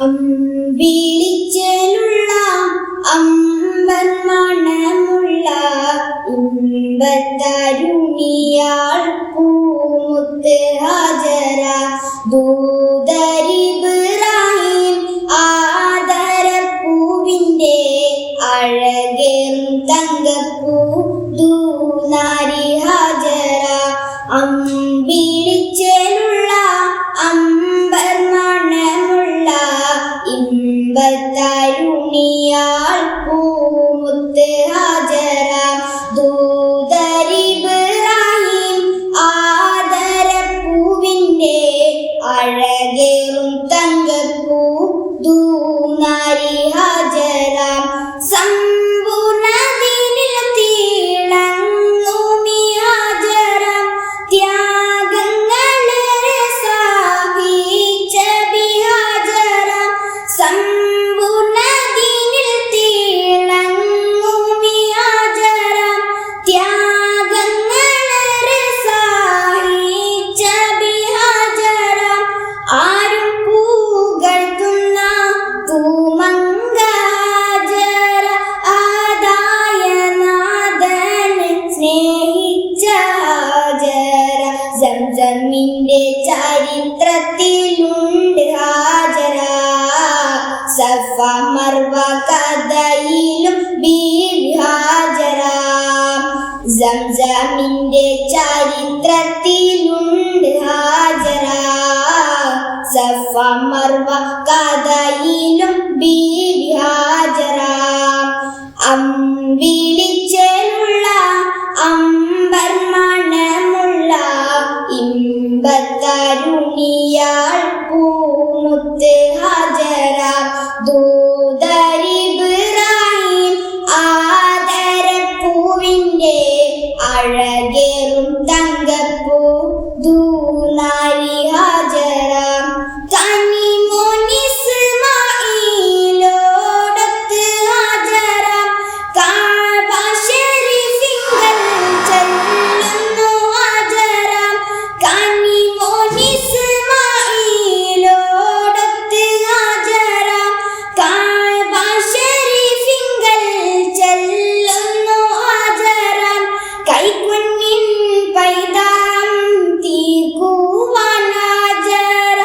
അമ്പിളിച്ചേലുള്ള അമ്പൻ മണമുള്ള ഇമ്പത്തരുണിയാൾ പൂമുത്ത് ഹാജറ ദൂതരിബ്രാഹിം ആദരപ്പൂവിൻ്റെ അഴകേറും തങ്കപ്പൂ ദൂനാരി ഹാജറ അമ്പിളിച്ചേലുള്ള അമ്പർ മണമുള്ള ഇമ്പത്തരുണിയാൾ പൂമുത്ത് ഹാജറ ദൂതരിബ്രാഹിം ആദരപ്പൂവിൻ്റെ അഴകേറും തങ്കപ്പൂ ദൂനാരി ഹാജറ സമ്പൂർണ്ണതീനിൽ തിളങ്ങുമി ഹാജറ ത്യാഗങ്ങളേറെ സഹിച്ച ബിഹാജറ സമ്പൂർണ്ണതീനിൽ തിളങ്ങുമി ഹാജറ ത്യാഗങ്ങളേറെ സഹിച്ച ബിഹാജറ ആരും പുകഴ്ത്തുന്ന തൂമങ്ക ഹാജറ ആദായ നാഥനെ സ്നേഹിച്ച ഹാജറ സംസമിന്റെ ചരിത്രത്തിലുണ്ട് ഹാജറ സഫ മർവ കഥയിലും ബീവി ഹാജറ സംസമിന്റെ ചരിത്രത്തിലുണ്ട് ഹാജറ സഫ മർവ കഥയിലും ബീവി ഹാജറ അമ്പിളിച്ചേലുള്ള അമ്പർ മണമുള്ള ഇമ്പത്തരുണിയാൾ പൂമുത്ത് ഹാജറ ദൂതരിബ്രാഹിം ആദരപ്പൂവിൻ്റെ അഴകേറും തങ്കപ്പൂ ദൂനാരി ഹാജറ കനിമോൻ ഇസ്മാഈലോടൊത്ത് ഹാജറ കഅബ ശരീഫിങ്കൽ ചെല്ലുന്നു ഹാജറ കനിമോൻ ഇസ്മാഈലോടൊത്ത് ഹാജറ കഅബ ശരീഫിങ്കൽ ചെല്ലുന്നു ഹാജറ കൈക്കുഞ്ഞിൻ പൈതാം തീർക്കുവാൻ ഹാജറ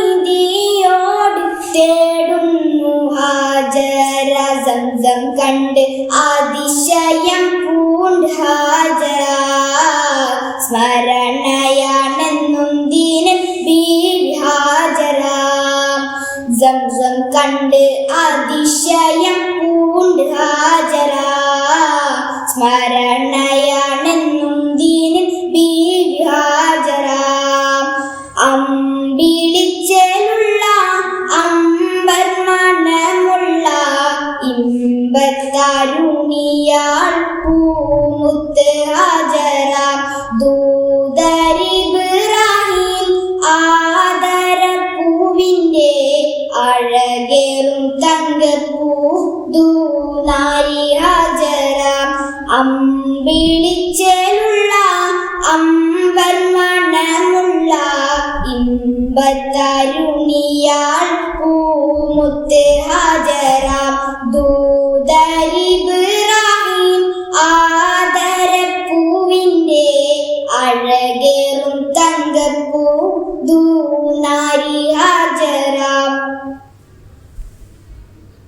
കരുണാനിധിയോട് തേടുന്നു ഹാജറ സംസം കണ്ട് അതിശയം പൂണ്ട് ഹാജറ സ്മരണയാണെന്നും ദീനൻ ബീവി ഹാജറ സംസം കണ്ട് അതിശയം പൂണ്ട് ഹാജറ സ്മരണയാണെന്നും ദീനൻ ബീവി ഹാജറ അമ്പിളിച്ചേലുള്ള അമ്പർ മണമുള്ള ഇമ്പത്തരുണിയാൾ പൂമുത്ത് ഹാജറ ദൂതരിബ്രാഹിം ആദരപ്പൂവിൻ്റെ അഴകേറും തങ്കപ്പൂ ദൂനാരി ഹാജറ അമ്പിളിച്ചേലുള്ള അമ്പർ മണമുള്ള ഇമ്പത്തരുണിയാൾ പൂമുത്ത്